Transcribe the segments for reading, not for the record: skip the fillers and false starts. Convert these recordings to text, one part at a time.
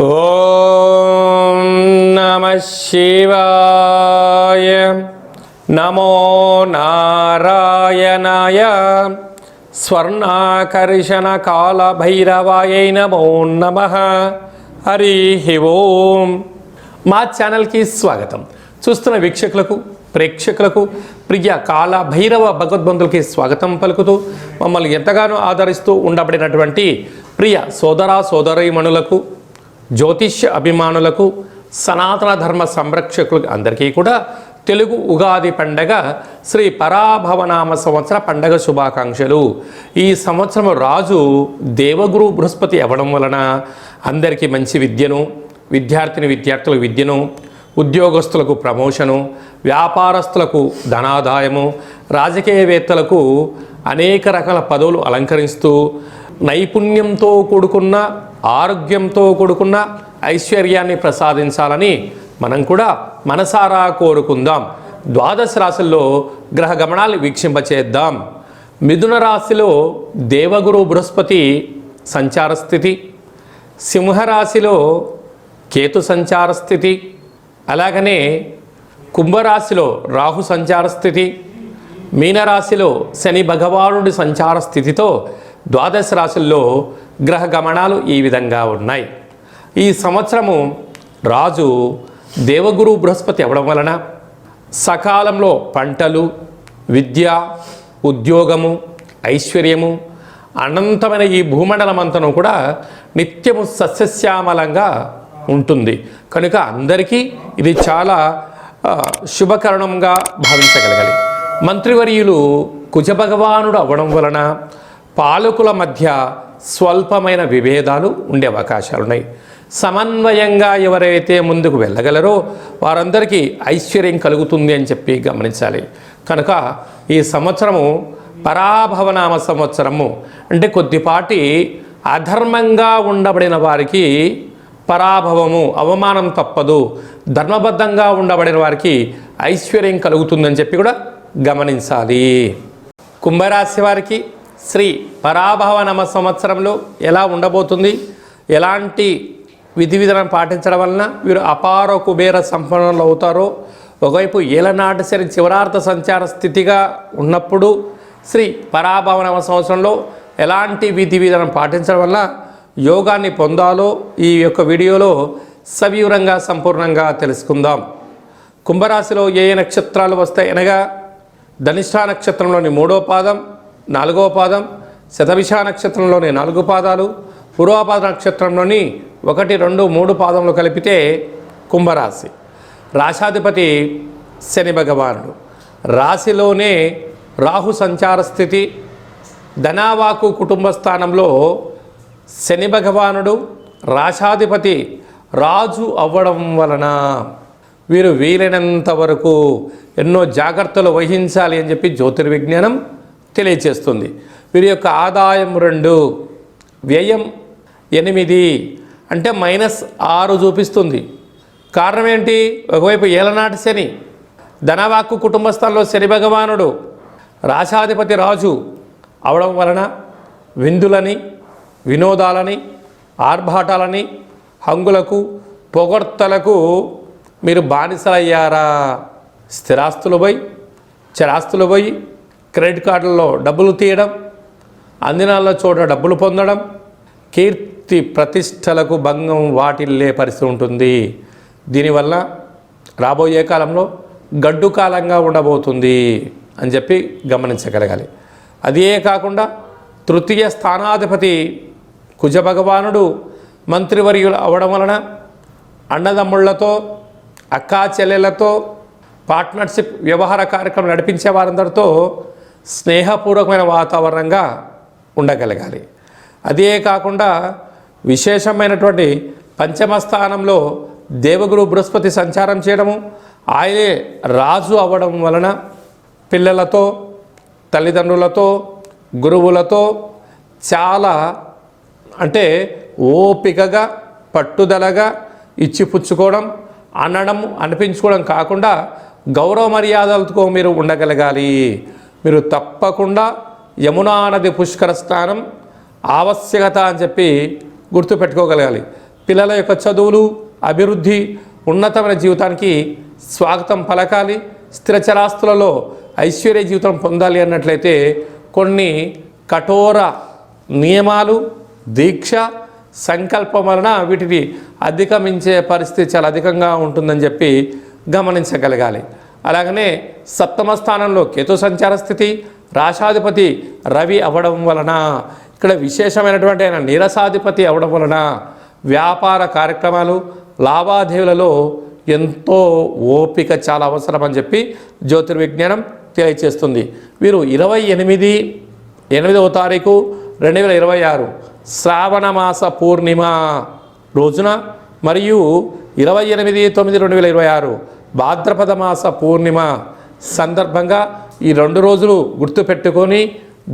ఓం నమః శివాయ. నమో నారాయణాయ. స్వర్ణాకర్షణ కాల భైరవాయ నమో నమః. హరి ఓం. మా ఛానల్కి స్వాగతం. చూస్తున్న వీక్షకులకు, ప్రేక్షకులకు, ప్రియ కాల భైరవ భగవద్బంధులకి స్వాగతం పలుకుతూ మమ్మల్ని ఎంతగానో ఆదరిస్తూ ఉండబడినటువంటి ప్రియ సోదర సోదరీమణులకు, జ్యోతిష్య అభిమానులకు, సనాతన ధర్మ సంరక్షకులకు అందరికీ కూడా తెలుగు ఉగాది పండగ శ్రీ పరాభవనామ సంవత్సర పండగ శుభాకాంక్షలు. ఈ సంవత్సరం రాజు దేవగురు బృహస్పతి అవ్వడం వలన అందరికీ మంచి విద్యను, విద్యార్థులకు విద్యను, ఉద్యోగస్తులకు ప్రమోషను, వ్యాపారస్తులకు ధనాదాయము, రాజకీయవేత్తలకు అనేక రకాల పదవులు అలంకరిస్తూ నైపుణ్యంతో కూడుకున్న, ఆరోగ్యంతో కూడుకున్న ఐశ్వర్యాన్ని ప్రసాదించాలని మనం కూడా మనసారా కోరుకుందాం. ద్వాదశ రాశుల్లో గ్రహ గమనాలు వీక్షింపచేద్దాం. మిథున రాశిలో దేవగురు బృహస్పతి సంచార స్థితి, సింహరాశిలో కేతు సంచార స్థితి, అలాగనే కుంభరాశిలో రాహు సంచార స్థితి, మీనరాశిలో శని భగవానుడి సంచార స్థితితో ద్వాదశ రాశుల్లో గ్రహ గమనాలు ఈ విధంగా ఉన్నాయి. ఈ సంవత్సరము రాజు దేవగురు బృహస్పతి అవ్వడం వలన సకాలంలో పంటలు, విద్య, ఉద్యోగము, ఐశ్వర్యము, అనంతమైన ఈ భూమండలమంతను కూడా నిత్యము సస్యశ్యామలంగా ఉంటుంది. కనుక అందరికీ ఇది చాలా శుభకరణంగా భావించగలగాలి. మంత్రివర్యులు కుజభగవానుడు అవ్వడం వలన పాలకుల మధ్య స్వల్పమైన విభేదాలు ఉండే అవకాశాలున్నాయి. సమన్వయంగా ఎవరైతే ముందుకు వెళ్ళగలరో వారందరికీ ఐశ్వర్యం కలుగుతుంది అని చెప్పి గమనించాలి. కనుక ఈ సంవత్సరము పరాభవనామ సంవత్సరము అంటే కొద్దిపాటి అధర్మంగా ఉండబడిన వారికి పరాభవము, అవమానం తప్పదు. ధర్మబద్ధంగా ఉండబడిన వారికి ఐశ్వర్యం కలుగుతుందని చెప్పి కూడా గమనించాలి. కుంభరాశి వారికి శ్రీ పరాభవనామ సంవత్సరంలో ఎలా ఉండబోతుంది, ఎలాంటి విధి విధానం పాటించడం వలన వీరు అపార కుబేర సంపన్నులు అవుతారో, ఒకవైపు ఏలనాటి శని చివరార్థ సంచార స్థితిగా ఉన్నప్పుడు శ్రీ పరాభవనామ సంవత్సరంలో ఎలాంటి విధి విధానం పాటించడం వల్ల యోగాన్ని పొందాలో ఈ యొక్క వీడియోలో సవివరంగా సంపూర్ణంగా తెలుసుకుందాం. కుంభరాశిలో ఏ నక్షత్రాలు వస్తాయి అనగా ధనిష్ఠా నక్షత్రంలోని 3వ పాదం, 4వ పాదం, శతభిష నక్షత్రంలోని 4 పాదాలు, పూర్వపాద నక్షత్రంలోని 1, 2, 3 పాదములు కలిపితే కుంభరాశి. రాశాధిపతి శని భగవానుడు. రాశిలోనే రాహు సంచార స్థితి, ధనావాకు కుటుంబ స్థానంలో శని భగవానుడు రాశాధిపతి రాజు అవ్వడం వలన వీరు వీలైనంత వరకు ఎన్నో జాగ్రత్తలు వహించాలి అని చెప్పి జ్యోతిర్విజ్ఞానం తెలియచేస్తుంది. వీరి యొక్క ఆదాయం 2, వ్యయం 8 అంటే -6 చూపిస్తుంది. కారణం ఏంటి? ఒకవైపు ఏలనాటి శని, ధనవాక్కు కుటుంబ స్థానంలో శని భగవానుడు రాశాధిపతి రాజు అవడం వలన విందులని, వినోదాలని, ఆర్భాటాలని, హంగులకు, పొగడ్తలకు మీరు బానిసలయ్యారా? స్థిరాస్తులు పోయి, చరాస్తులు పోయి, క్రెడిట్ కార్డులలో డబ్బులు తీయడం, అందినాల్లో చోట డబ్బులు పొందడం, కీర్తి ప్రతిష్టలకు భంగం వాటిల్లే పరిస్థితి ఉంటుంది. దీనివల్ల రాబోయే కాలంలో గడ్డు కాలంగా ఉండబోతుంది అని చెప్పి గమనించగలగాలి. అదే కాకుండా తృతీయ స్థానాధిపతి కుజభగవానుడు మంత్రివర్యులు అవడం వలన అన్నదమ్ముళ్లతో, అక్కా చెల్లెలతో పార్ట్నర్షిప్ వ్యవహార కార్యక్రమం నడిపించే వారందరితో స్నేహపూర్వకమైన వాతావరణంగా ఉండగలగాలి. అదే కాకుండా విశేషమైనటువంటి పంచమ స్థానంలో దేవగురు బృహస్పతి సంచారం చేయడము, ఆయనే రాజు అవ్వడం వలన పిల్లలతో, తల్లిదండ్రులతో, గురువులతో చాలా అంటే ఓపికగా, పట్టుదలగా ఇచ్చిపుచ్చుకోవడం, అనడం, అనిపించుకోవడం కాకుండా గౌరవ మర్యాదలతో మీరు ఉండగలగాలి. మీరు తప్పకుండా యమునా నది పుష్కర స్నానం ఆవశ్యకత అని చెప్పి గుర్తుపెట్టుకోగలగాలి. పిల్లల యొక్క చదువులు, అభివృద్ధి, ఉన్నతమైన జీవితానికి స్వాగతం పలకాలి. స్థిరచరాస్తులలో ఐశ్వర్య జీవితం పొందాలి అన్నట్లయితే కొన్ని కఠోర నియమాలు, దీక్ష, సంకల్పం వలన వీటిని అధిగమించే పరిస్థితి చాలా అధికంగా ఉంటుందని చెప్పి గమనించగలగాలి. అలాగనే సప్తమ స్థానంలో కేతు సంచార స్థితి, రాశాధిపతి రవి అవ్వడం వలన, ఇక్కడ విశేషమైనటువంటి ఆయన నీరసాధిపతి అవ్వడం వలన వ్యాపార కార్యక్రమాలు, లావాదేవీలలో ఎంతో ఓపిక చాలా అవసరం అని చెప్పి జ్యోతిర్విజ్ఞానం తెలియచేస్తుంది. వీరు 28/8వ తారీఖు 2026 శ్రావణ మాస పూర్ణిమ రోజున మరియు 28/9/2026 భాద్రపద మాస పూర్ణిమ సందర్భంగా ఈ 2 రోజులు గుర్తుపెట్టుకొని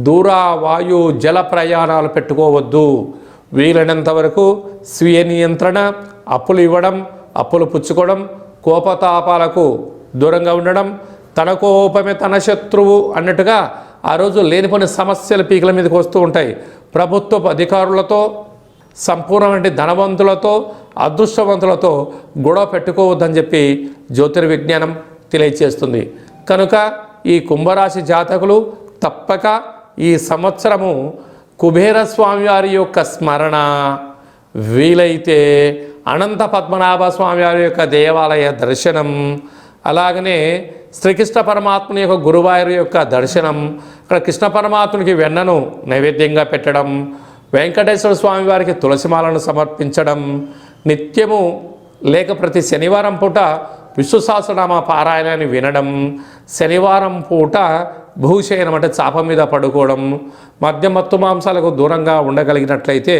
దూర వాయు జల ప్రయాణాలు పెట్టుకోవద్దు. వీలైనంత వరకు స్వీయ నియంత్రణ, అప్పులు ఇవ్వడం, అప్పులు పుచ్చుకోవడం, కోపతాపాలకు దూరంగా ఉండడం, తన కోపమే తన శత్రువు అన్నట్టుగా ఆ రోజు లేనిపోని సమస్యలు పీకల మీదకి వస్తూ ఉంటాయి. ప్రభుత్వ అధికారులతో, సంపూర్ణమైన ధనవంతులతో, అదృష్టవంతులతో గొడవ పెట్టుకోవద్దని చెప్పి జ్యోతిర్విజ్ఞానం తెలియచేస్తుంది. కనుక ఈ కుంభరాశి జాతకులు తప్పక ఈ సంవత్సరము కుబేర స్వామివారి యొక్క స్మరణ, వీలైతే అనంత పద్మనాభ స్వామివారి యొక్క దేవాలయ దర్శనం, అలాగనే శ్రీకృష్ణ పరమాత్ముని యొక్క గురువాయూరు యొక్క దర్శనం, ఇక్కడ కృష్ణ పరమాత్మునికి వెన్నను నైవేద్యంగా పెట్టడం, వెంకటేశ్వర స్వామి వారికి తులసిమాలను సమర్పించడం, నిత్యము లేక ప్రతి శనివారం పూట విష్ణు సహస్రనామ పారాయణాన్ని వినడం, శనివారం పూట భూశయనం అంటే చాప మీద పడుకోవడం, మత్తు మాంసాలకు దూరంగా ఉండగలిగినట్లయితే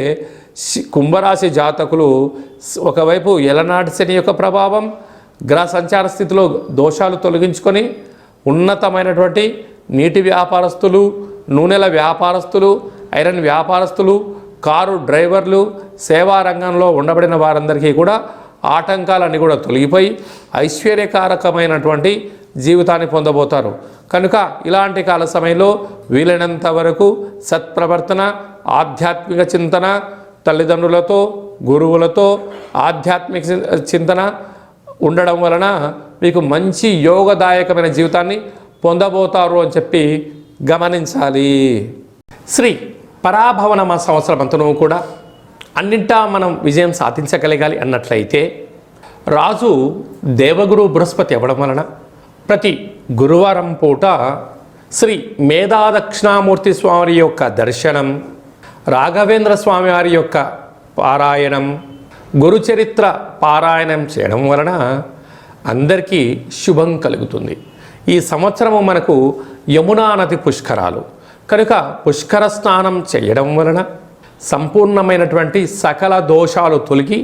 కుంభరాశి జాతకులు ఒకవైపు ఎలనాటి శని యొక్క ప్రభావం, గ్రహ సంచార స్థితిలో దోషాలు తొలగించుకొని ఉన్నతమైనటువంటి నీటి వ్యాపారస్తులు, నూనెల వ్యాపారస్తులు, ఐరన్ వ్యాపారస్తులు, కారు డ్రైవర్లు, సేవా రంగంలో ఉండబడిన వారందరికీ కూడా ఆటంకాలన్నీ కూడా తొలగిపోయి ఐశ్వర్యకారకమైనటువంటి జీవితాన్ని పొందబోతారు. కనుక ఇలాంటి కాల సమయంలో వీలైనంత వరకు సత్ప్రవర్తన, ఆధ్యాత్మిక చింతన, తల్లిదండ్రులతో, గురువులతో ఆధ్యాత్మిక చింతన ఉండడం వలన మీకు మంచి యోగదాయకమైన జీవితాన్ని పొందబోతారు అని చెప్పి గమనించాలి. శ్రీ పరాభవనామ సంవత్సరం అంతనూ కూడా అన్నింటా మనం విజయం సాధించగలగాలి అన్నట్లయితే రాజు దేవగురు బృహస్పతి అవ్వడం వలన ప్రతి గురువారం పూట శ్రీ మేధాదక్షిణామూర్తి స్వామి యొక్క దర్శనం, రాఘవేంద్ర స్వామి వారి యొక్క పారాయణం, గురుచరిత్ర పారాయణం చేయడం వలన అందరికీ శుభం కలుగుతుంది. ఈ సంవత్సరము మనకు యమునా నది పుష్కరాలు కనుక పుష్కర స్నానం చేయడం వలన సంపూర్ణమైనటువంటి సకల దోషాలు తొలగి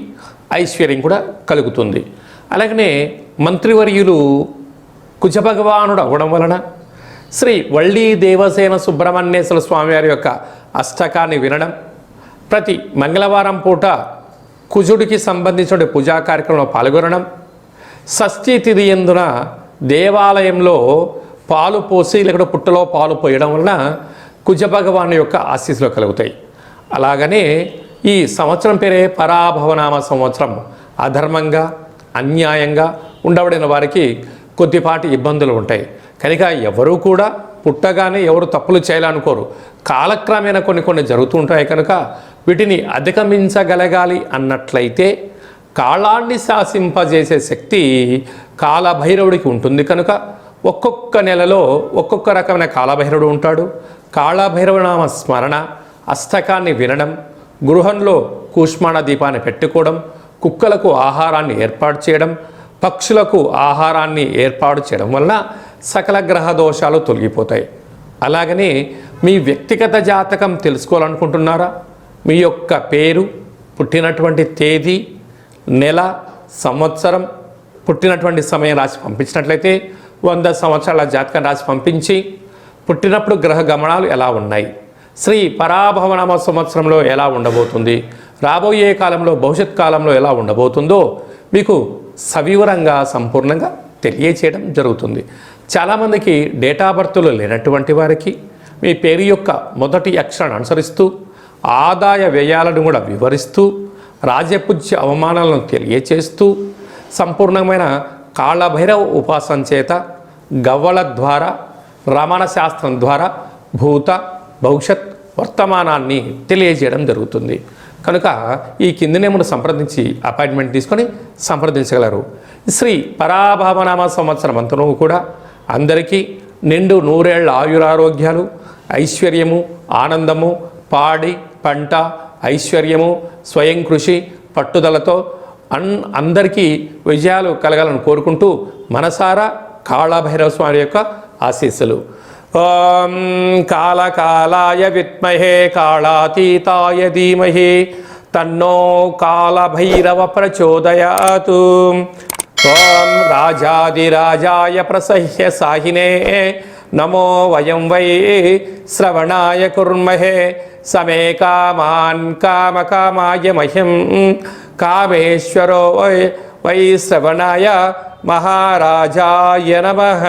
ఐశ్వర్యం కూడా కలుగుతుంది. అలాగనే మంత్రివర్యులు కుజభగవానుడు అవ్వడం వలన శ్రీ వళ్ళీ దేవసేన సుబ్రహ్మణ్యేశ్వర స్వామివారి యొక్క అష్టకాన్ని వినడం, ప్రతి మంగళవారం పూట కుజుడికి సంబంధించిన పూజా కార్యక్రమంలో పాల్గొనడం, షష్ఠీ తిథి యందున దేవాలయంలో పాలు పోసి లేకపోతే పుట్టలో పాలు పోయడం వలన కుజభగవాను యొక్క ఆశీస్సులు కలుగుతాయి. అలాగనే ఈ సంవత్సరం పేరే పరాభవనామ సంవత్సరం. అధర్మంగా, అన్యాయంగా ఉండబడిన వారికి కొద్దిపాటి ఇబ్బందులు ఉంటాయి. కనుక ఎవరూ కూడా పుట్టగానే ఎవరు తప్పులు చేయాలనుకోరు. కాలక్రమేణా కొన్ని జరుగుతూ ఉంటాయి. కనుక వీటిని అధిగమించగలగాలి అన్నట్లయితే కాలాన్ని శాసింపజేసే శక్తి కాలభైరవుడికి ఉంటుంది. కనుక ఒక్కొక్క నెలలో ఒక్కొక్క రకమైన కాలభైరవుడు ఉంటాడు. కాళభైరవనామ స్మరణ, అష్టకాన్ని వినడం, గృహంలో కూష్మాణ దీపాన్ని పెట్టుకోవడం, కుక్కలకు ఆహారాన్ని ఏర్పాటు చేయడం, పక్షులకు ఆహారాన్ని ఏర్పాటు చేయడం వలన సకల గ్రహ దోషాలు తొలగిపోతాయి. అలాగనే మీ వ్యక్తిగత జాతకం తెలుసుకోవాలనుకుంటున్నారా? మీ యొక్క పేరు, పుట్టినటువంటి తేదీ, నెల, సంవత్సరం, పుట్టినటువంటి సమయం రాసి పంపించినట్లయితే 100 సంవత్సరాల జాతకం రాసి పంపించి పుట్టినప్పుడు గ్రహ గమనాలు ఎలా ఉన్నాయి, శ్రీ పరాభవనామ సంవత్సరంలో ఎలా ఉండబోతుంది, రాబోయే కాలంలో భవిష్యత్ కాలంలో ఎలా ఉండబోతుందో మీకు సవివరంగా సంపూర్ణంగా తెలియచేయడం జరుగుతుంది. చాలామందికి డేటా బర్త్లు లేనటువంటి వారికి మీ పేరు యొక్క మొదటి అక్షరాన్ని అనుసరిస్తూ ఆదాయ వ్యయాలను కూడా వివరిస్తూ రాజపూజ్య అవమానాలను తెలియచేస్తూ సంపూర్ణమైన కాళభైరవ ఉపాసన చేత గవ్వల ద్వారా రమణ శాస్త్రం ద్వారా భూత భవిష్యత్ వర్తమానాన్ని తెలియజేయడం జరుగుతుంది. కనుక ఈ కిందనేమును సంప్రదించి అపాయింట్మెంట్ తీసుకొని సంప్రదించగలరు. శ్రీ పరాభవనామ సంవత్సరం అంతను కూడా అందరికీ నిండు నూరేళ్ల ఆయురారోగ్యాలు, ఐశ్వర్యము, ఆనందము, పాడి పంట, ఐశ్వర్యము, స్వయం కృషి, పట్టుదలతో అందరికీ విజయాలు కలగాలని కోరుకుంటూ మనసారా కాళభైరవ స్వామి యొక్క ఆశీస్సులు. ఓం కాళకాలాయ విద్మహే కాళాతీతాయ ధీమహి తన్నో కాళభైరవ ప్రచోదయాతు. ఓం రాజాదిరాజాయ ప్రసహ్య సాహినే నమో వయం వై శ్రవణాయ కుర్మహే సమే కామాన్ కామకామాయ మహ్యం కామేశ్వరో వై శ్రవణాయ మహారాజాయ నమః.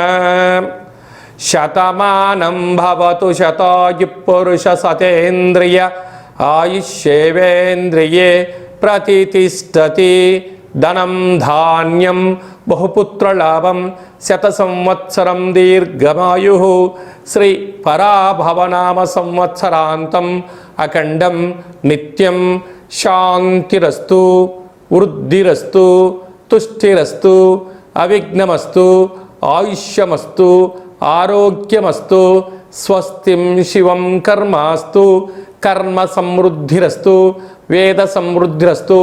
శతమానం భవతు శతాయు పురుష సతేంద్రియ ఆయుష్యేవేంద్రియే ప్రతితిష్టతి. ధనం ధాన్యం బహుపుత్రలాభం శత సంవత్సరం దీర్ఘమాయు. శ్రీ పరాభవనామ సంవత్సరాంతం అఖండం నిత్యం శాంతిరస్తు, వృద్ధిరస్తు, తుష్టిరస్తు, అవిఘ్నమస్తు, ఆయుష్యమస్తు, ఆరోగ్యమస్తు. స్వస్తిం శివం కర్మాస్తు, కర్మ సమృద్ధిరస్తు, వేద సమృద్ధిరస్తు,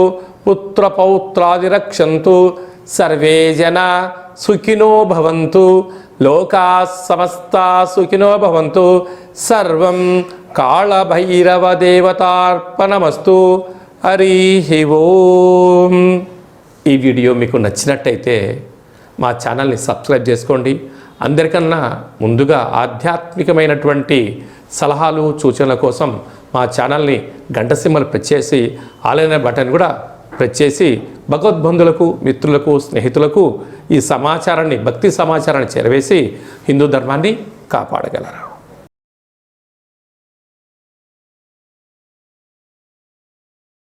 పుత్రపౌత్రాదిరక్షంతు. సర్వే జనా సుఖినో భవంతు, లోకా సమస్తా సుఖినో భవంతు. సర్వం కాళభైరవ దేవతార్పణమస్తు. హరి ఓం. ఈ వీడియో మీకు నచ్చినట్టయితే మా ఛానల్ని సబ్స్క్రైబ్ చేసుకోండి. అందరికన్నా ముందుగా ఆధ్యాత్మికమైనటువంటి సలహాలు సూచనల కోసం మా ఛానల్ని గంట సింబల్ ప్రెస్ చేసి ఆలైన బటన్ కూడా ప్రెస్ చేసి భగవద్బంధులకు, మిత్రులకు, స్నేహితులకు ఈ సమాచారాన్ని, భక్తి సమాచారాన్ని చేరవేసి హిందూ ధర్మాన్ని కాపాడగలరు.